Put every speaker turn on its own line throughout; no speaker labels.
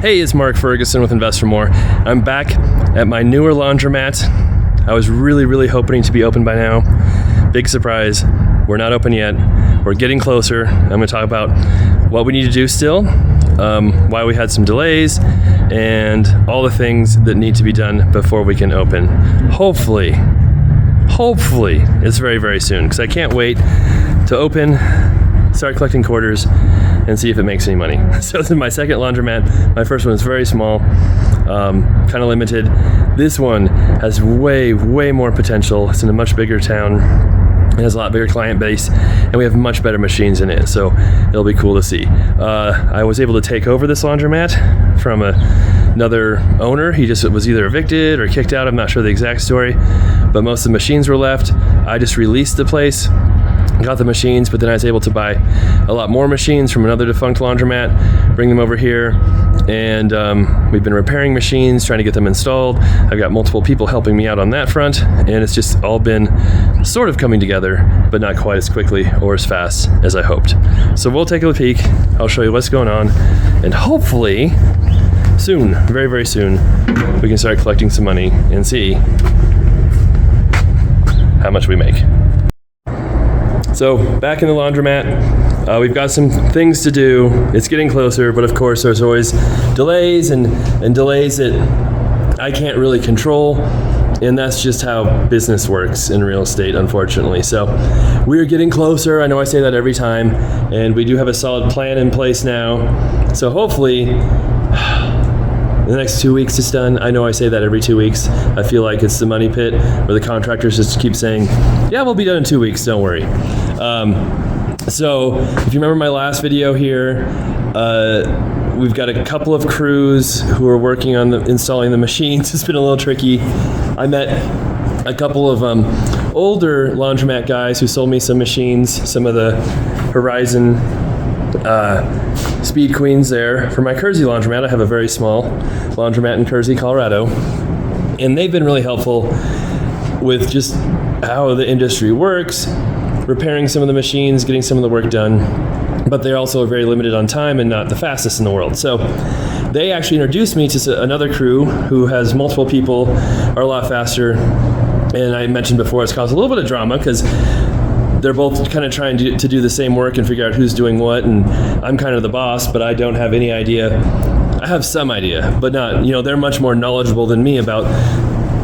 Hey, it's Mark Ferguson with Invest for More. I'm back at my newer laundromat. I was really hoping to be open by now. Big surprise, we're not open yet. We're getting closer. I'm going to talk about what we need to do still, why we had some delays, and all the things that need to be done before we can open. Hopefully, it's very soon, because I can't wait to open, start collecting quarters, and see if it makes any money. So this is my second laundromat. My first one is very small, kind of limited. This one has way more potential. It's in a much bigger town. It has a lot bigger client base, and we have much better machines in it, so it'll be cool to see. I was able to take over this laundromat from another owner. He just was either evicted or kicked out. I'm not sure the exact story, but most of the machines were left. I just released the place, got the machines, but then I was able to buy a lot more machines from another defunct laundromat, bring them over here, and we've been repairing machines, trying to get them installed. I've got multiple people helping me out on that front, and it's just all been sort of coming together, but not quite as quickly or as fast as I hoped. So we'll take a peek. I'll show you what's going on, and hopefully soon, very soon, we can start collecting some money and see how much we make. So back in the laundromat, we've got some things to do. It's getting closer, but of course there's always delays and delays that I can't really control, and that's just how business works in real estate, unfortunately. So we're getting closer. I know I say that every time, and we do have a solid plan in place now. So hopefully the next 2 weeks is done. I know I say that every 2 weeks. I feel like it's the money pit where the contractors just keep saying, yeah, we'll be done in 2 weeks, don't worry. So if you remember my last video here, we've got a couple of crews who are working on installing the machines. It's been a little tricky. I met a couple of older laundromat guys who sold me some machines, some of the Horizon Speed Queens there for my Kersey laundromat. I have a very small laundromat in Kersey, Colorado, and they've been really helpful with just how the industry works, repairing some of the machines, getting some of the work done, but they're also very limited on time and not the fastest in the world. So they actually introduced me to another crew who has multiple people, are a lot faster, and I mentioned before it's caused a little bit of drama because they're both kind of trying to do the same work and figure out who's doing what, and I'm kind of the boss, but I don't have any idea. I have some idea, but not, they're much more knowledgeable than me about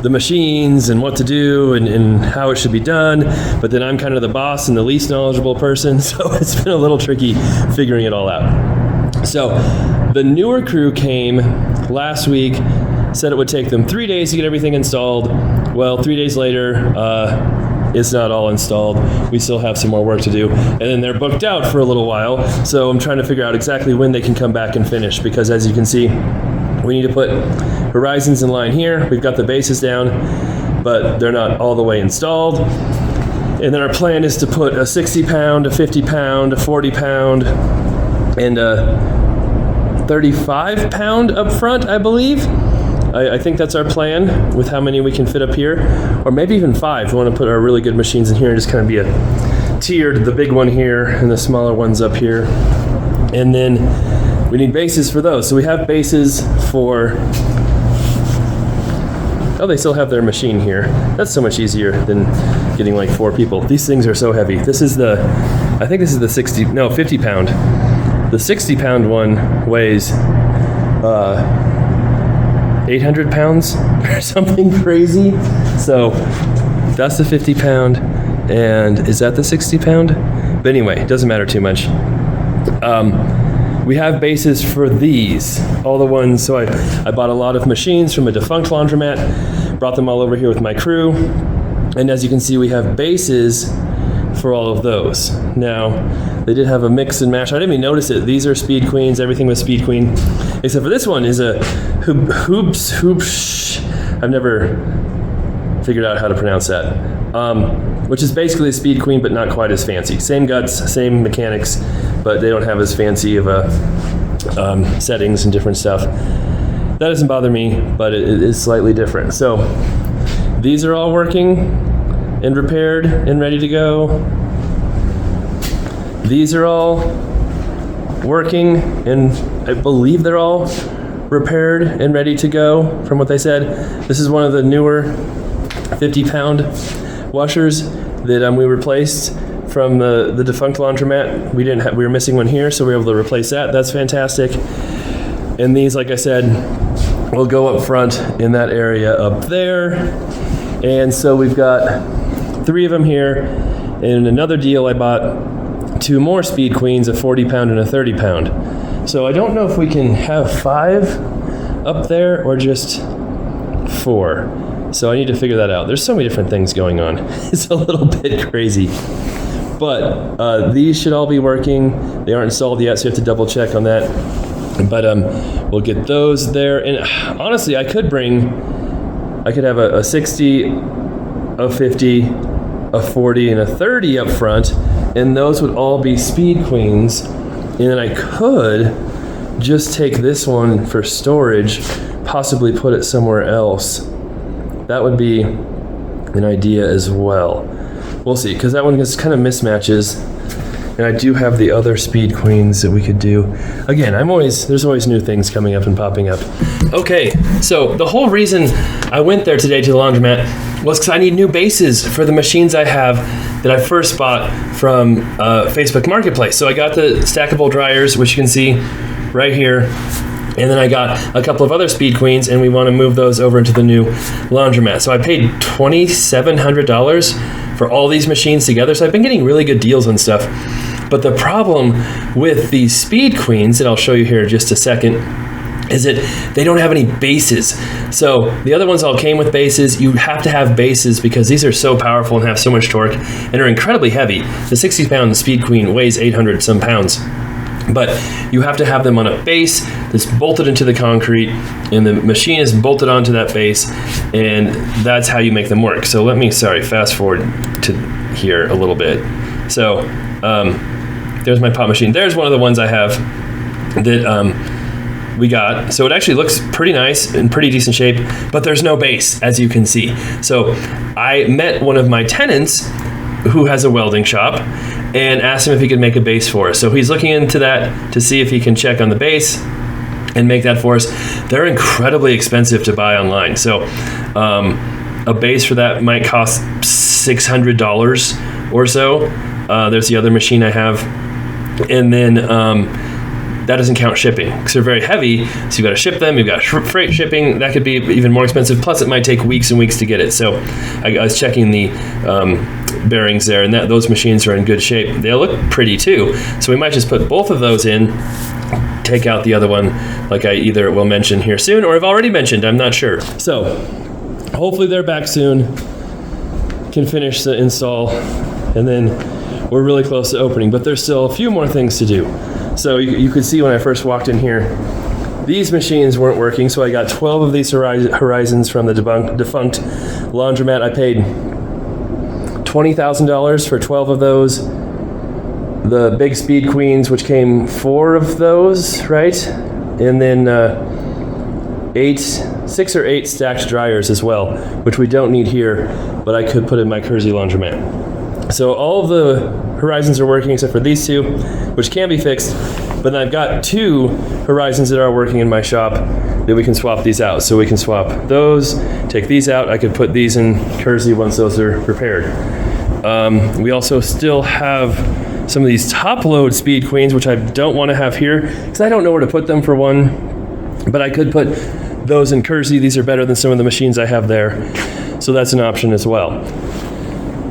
the machines and what to do and how it should be done, but then I'm kind of the boss and the least knowledgeable person, so it's been a little tricky figuring it all out. So the newer crew came last week, said it would take them 3 days to get everything installed. Well, 3 days later, it's not all installed. We still have some more work to do. And then they're booked out for a little while. So I'm trying to figure out exactly when they can come back and finish, because as you can see, we need to put Horizons in line here. We've got the bases down, but they're not all the way installed. And then our plan is to put a 60 pound, a 50 pound, a 40 pound, and a 35 pound up front, I believe. I think that's our plan with how many we can fit up here, or maybe even 5. We want to put our really good machines in here and just kind of be a tiered, the big one here and the smaller ones up here. And then we need bases for those. So we have bases for, they still have their machine here. That's so much easier than getting like 4 people. These things are so heavy. This is I think this is the 50 pound. The 60 pound one weighs 800 pounds or something crazy. So that's the 50 pound, and is that the 60 pound? But anyway, it doesn't matter too much. We have bases for these, all the ones. So I bought a lot of machines from a defunct laundromat, brought them all over here with my crew, and as you can see, we have bases for all of those. Now, they did have a mix and match. I didn't even notice it. These are Speed Queens. Everything was Speed Queen, except for this one is a hoops. I've never figured out how to pronounce that. Which is basically a Speed Queen, but not quite as fancy. Same guts, same mechanics, but they don't have as fancy of a settings and different stuff. That doesn't bother me, but it is slightly different. So these are all working and repaired and ready to go. These are all working, and I believe they're all repaired and ready to go from what they said. This is one of the newer 50-pound washers that we replaced from the defunct laundromat. We were missing one here, so we were able to replace that. That's fantastic. And these, like I said, will go up front in that area up there. And so we've got 3 of them here. In another deal, I bought 2 more Speed Queens, a 40-pound and a 30-pound. So I don't know if we can have 5 up there or just 4. So I need to figure that out. There's so many different things going on. It's a little bit crazy. But these should all be working. They aren't installed yet, so you have to double check on that. But we'll get those there. And honestly, I could have a 60, a 50, a 40, and a 30 up front, and those would all be Speed Queens. And then I could just take this one for storage, possibly put it somewhere else. That would be an idea as well. We'll see, because that one just kind of mismatches. And I do have the other Speed Queens that we could do. Again, there's always new things coming up and popping up. Okay, so the whole reason I went there today to the laundromat was because I need new bases for the machines I have that I first bought from Facebook Marketplace. So I got the stackable dryers, which you can see right here. And then I got a couple of other Speed Queens, and we want to move those over into the new laundromat. So I paid $2,700 for all these machines together. So I've been getting really good deals on stuff. But the problem with these Speed Queens, that I'll show you here in just a second, is that they don't have any bases. So the other ones all came with bases. You have to have bases because these are so powerful and have so much torque and are incredibly heavy. The 60-pound Speed Queen weighs 800 some pounds. But you have to have them on a base that's bolted into the concrete, and the machine is bolted onto that base, and that's how you make them work. So fast forward to here a little bit. So there's my pop machine. There's one of the ones I have that we got. So it actually looks pretty nice and pretty decent shape, but there's no base, as you can see. So I met one of my tenants who has a welding shop and asked him if he could make a base for us. So he's looking into that to see if he can check on the base and make that for us. They're incredibly expensive to buy online. So a base for that might cost $600 or so. There's the other machine I have. And then that doesn't count shipping because they're very heavy. So you've got to ship them. You've got freight shipping. That could be even more expensive. Plus, it might take weeks and weeks to get it. So I was checking the bearings there, and those machines are in good shape. They look pretty too. So we might just put both of those in, take out the other one, like I either will mention here soon or I've already mentioned. I'm not sure. So hopefully they're back soon. Can finish the install, and then we're really close to opening. But there's still a few more things to do. So you could see when I first walked in here, these machines weren't working, so I got 12 of these Horizons from the defunct laundromat. I paid $20,000 for 12 of those. The big Speed Queens, which came 4 of those, right? And then 6 or 8 stacked dryers as well, which we don't need here, but I could put in my Kersey laundromat. So all of the Horizons are working except for these 2, which can be fixed. But then I've got 2 Horizons that are working in my shop that we can swap these out. So we can swap those, take these out. I could put these in Kersey once those are repaired. We also still have some of these top load Speed Queens, which I don't want to have here because I don't know where to put them for one. But I could put those in Kersey. These are better than some of the machines I have there. So that's an option as well.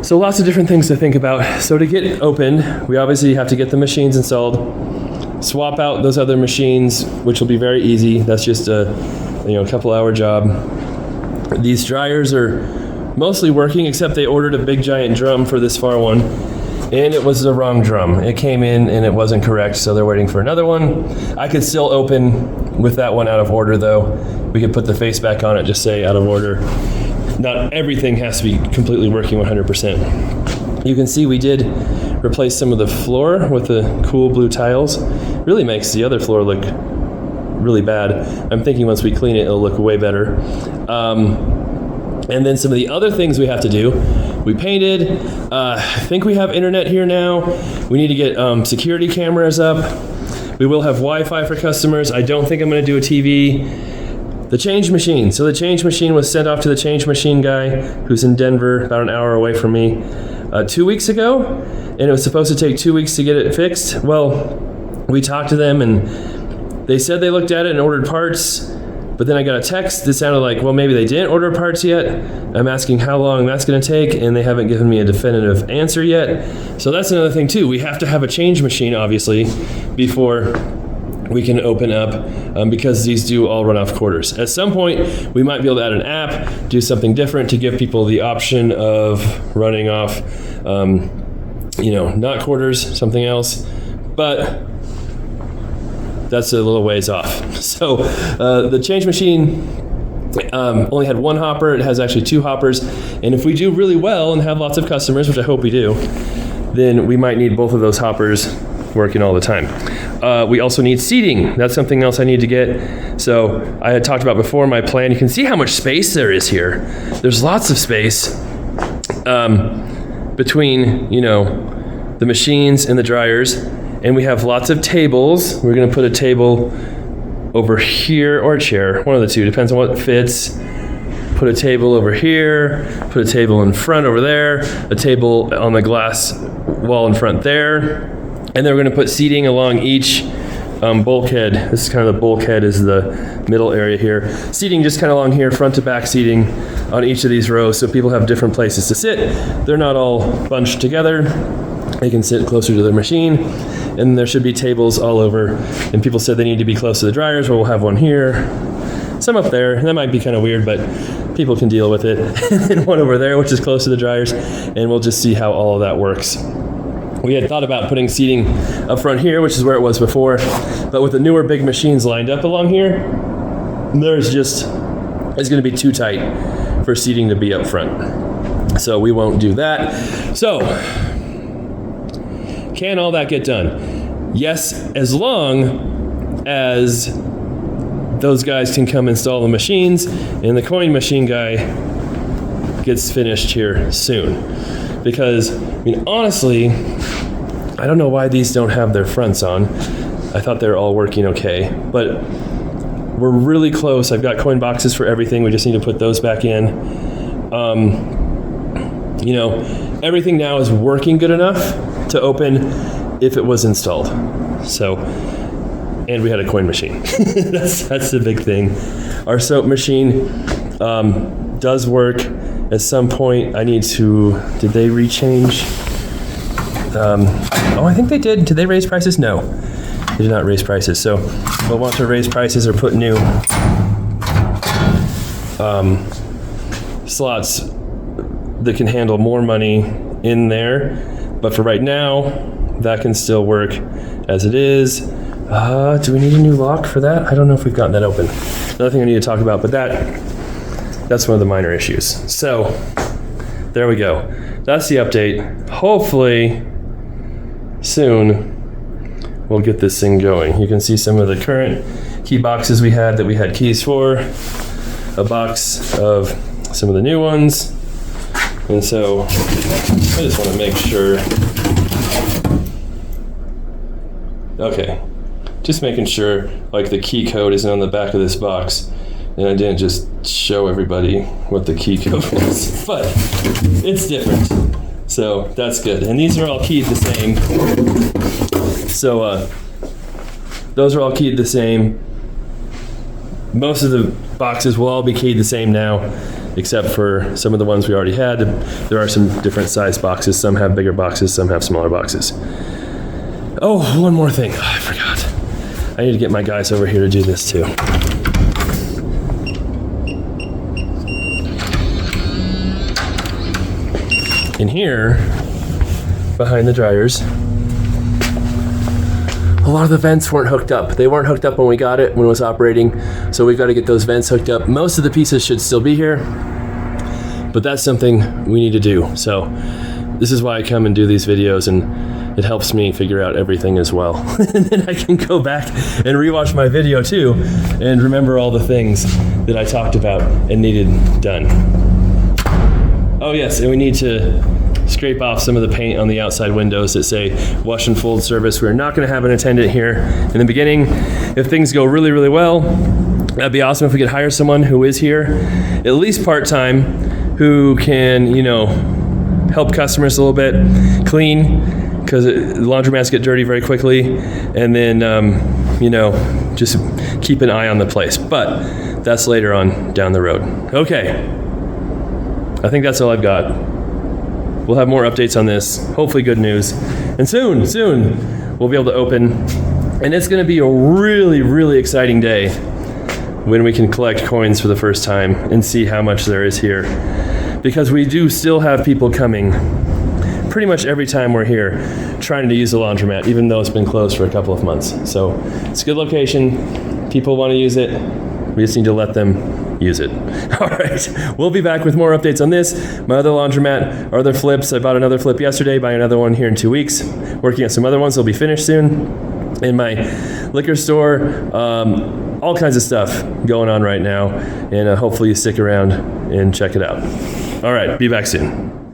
So lots of different things to think about. So to get open, we obviously have to get the machines installed, swap out those other machines, which will be very easy. That's just a couple-hour job. These dryers are mostly working, except they ordered a big giant drum for this far one, and it was the wrong drum. It came in and it wasn't correct, so they're waiting for another one. I could still open with that one out of order, though. We could put the face back on it, just say out of order. Not everything has to be completely working 100%. You can see we did replace some of the floor with the cool blue tiles. Really makes the other floor look really bad. I'm thinking once we clean it, it'll look way better. And then some of the other things we have to do. We painted. I think we have internet here now. We need to get security cameras up. We will have Wi-Fi for customers. I don't think I'm going to do a TV. The change machine. So the change machine was sent off to the change machine guy who's in Denver, about an hour away from me, 2 weeks ago, and it was supposed to take 2 weeks to get it fixed. Well, we talked to them and they said they looked at it and ordered parts, but then I got a text that sounded like, well, maybe they didn't order parts yet. I'm asking how long that's going to take, and they haven't given me a definitive answer yet. So that's another thing too. We have to have a change machine, obviously, before we can open up, because these do all run off quarters. At some point, we might be able to add an app, do something different to give people the option of running off, not quarters, something else, but that's a little ways off. So the change machine only had one hopper. It has actually two hoppers, and if we do really well and have lots of customers, which I hope we do, then we might need both of those hoppers working all the time. We also need seating. That's something else I need to get. So I had talked about before my plan. You can see how much space there is here. There's lots of space between, the machines and the dryers. And we have lots of tables. We're going to put a table over here, or a chair, one of the two, depends on what fits. Put a table over here, put a table in front over there, a table on the glass wall in front there. And then we're going to put seating along each bulkhead. This is kind of the bulkhead, is the middle area here. Seating just kind of along here, front to back seating on each of these rows, so people have different places to sit. They're not all bunched together. They can sit closer to their machine. And there should be tables all over. And people said they need to be close to the dryers. Well, we'll have one here, some up there. That might be kind of weird, but people can deal with it. And one over there, which is close to the dryers. And we'll just see how all of that works. We had thought about putting seating up front here, which is where it was before, but with the newer big machines lined up along here, it's going to be too tight for seating to be up front. So we won't do that. So, can all that get done? Yes, as long as those guys can come install the machines and the coin machine guy gets finished here soon. Because, honestly, I don't know why these don't have their fronts on. I thought they were all working okay, but we're really close. I've got coin boxes for everything. We just need to put those back in. Everything now is working good enough to open if it was installed. So, and we had a coin machine. That's the big thing. Our soap machine does work. At some point, I need to, did they rechange? I think they did. Did they raise prices? No, they did not raise prices. So we'll want to raise prices or put new slots that can handle more money in there. But for right now, that can still work as it is. Do we need a new lock for that? I don't know if we've gotten that open. Another thing I need to talk about, but that's one of the minor issues. So there we go. That's the update. Hopefully soon we'll get this thing going. You can see some of the current key boxes we had that we had keys for, a box of some of the new ones. And so I just want to make sure. Okay, just making sure like the key code isn't on the back of this box. And I didn't just show everybody what the key code was, but it's different. So that's good. And these are all keyed the same. So those are all keyed the same. Most of the boxes will all be keyed the same now, except for some of the ones we already had. There are some different size boxes. Some have bigger boxes, some have smaller boxes. Oh, one more thing. Oh, I forgot. I need to get my guys over here to do this too. In here, behind the dryers, a lot of the vents weren't hooked up. They weren't hooked up when we got it, when it was operating. So we've got to get those vents hooked up. Most of the pieces should still be here, but that's something we need to do. So this is why I come and do these videos, and it helps me figure out everything as well. And then I can go back and rewatch my video too and remember all the things that I talked about and needed done. Oh yes, and we need to scrape off some of the paint on the outside windows that say wash and fold service. We're not going to have an attendant here in the beginning. If things go really, really well, that'd be awesome if we could hire someone who is here, at least part-time, who can, help customers a little bit, clean, because laundromats get dirty very quickly, and then, just keep an eye on the place. But that's later on down the road. Okay, I think that's all I've got. We'll have more updates on this, hopefully good news. And soon, we'll be able to open, and it's gonna be a really, really exciting day when we can collect coins for the first time and see how much there is here. Because we do still have people coming pretty much every time we're here trying to use the laundromat, even though it's been closed for a couple of months. So it's a good location. People want to use it. We just need to let them use it. All right, we'll be back with more updates on this. My other laundromat, our other flips. I bought another flip yesterday, buying another one here in 2 weeks. Working on some other ones. They'll be finished soon. In my liquor store, all kinds of stuff going on right now. And hopefully you stick around and check it out. All right, be back soon.